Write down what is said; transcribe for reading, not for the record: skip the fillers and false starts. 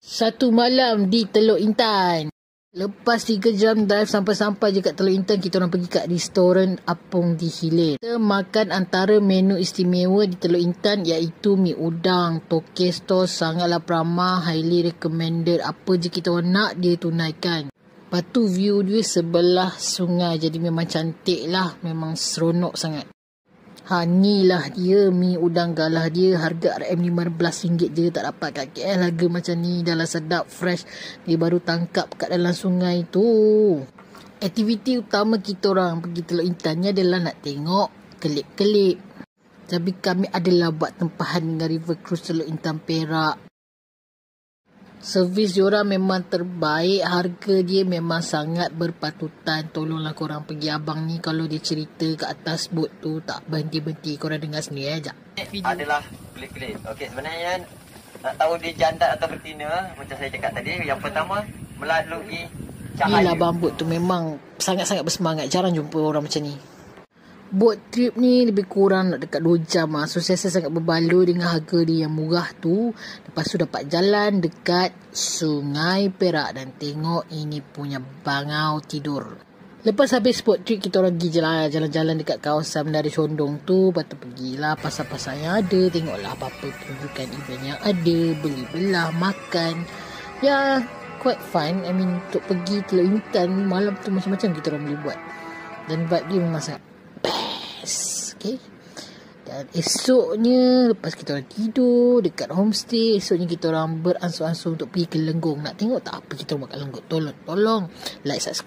Satu malam di Teluk Intan. Lepas 3 jam drive sampai-sampai je kat Teluk Intan, kita orang pergi kat restoran Apung di Hilir. Kita makan antara menu istimewa di Teluk Intan iaitu mi udang. Tokey store sangatlah ramah, highly recommended. Apa je kita orang nak, dia tunaikan. Lepas tu view dia sebelah sungai, jadi memang cantik lah, memang seronok sangat. Ni lah dia mi udang galah dia, harga RM15 je, tak dapat kat KL harga macam ni. Dah lah sedap, fresh, dia baru tangkap kat dalam sungai tu. Aktiviti utama kita orang pergi Teluk Intan ni adalah nak tengok kelip-kelip. Tapi kami adalah buat tempahan dengan River Cruise Teluk Intan Perak. Servis diorang memang terbaik, harga dia memang sangat berpatutan. Tolonglah korang pergi abang ni, kalau dia cerita kat atas bot tu tak berhenti-berhenti. Korang dengar sendiri aja. Adalah kelip-kelip. Okey, sebenarnya nak tahu dia jandat atau betina, macam saya cakap tadi, yang pertama melalui cahaya. Inilah abang bot tu memang sangat-sangat bersemangat. Jarang jumpa orang macam ni. Boat trip ni lebih kurang nak dekat 2 jam lah. So saya sangat berbaloi dengan harga dia yang murah tu. Lepas tu dapat jalan dekat Sungai Perak dan tengok ini punya bangau tidur. Lepas habis boat trip, kita orang pergi jalan-jalan dekat kawasan Menara Condong tu. Lepas tu pergilah pasar-pasar yang ada, tengoklah apa-apa pertunjukan event yang ada, beli belah, makan. Ya, quite fun. Untuk pergi Teluk Intan malam tu macam-macam kita orang boleh buat. Dan vibe dia memang sangat best. Okay. Dan esoknya, lepas kita orang tidur dekat homestay, esoknya kita orang beransur-ansur untuk pergi ke Lenggong. Nak tengok tak apa kita orang buat kat Lenggong. Tolong like, subscribe.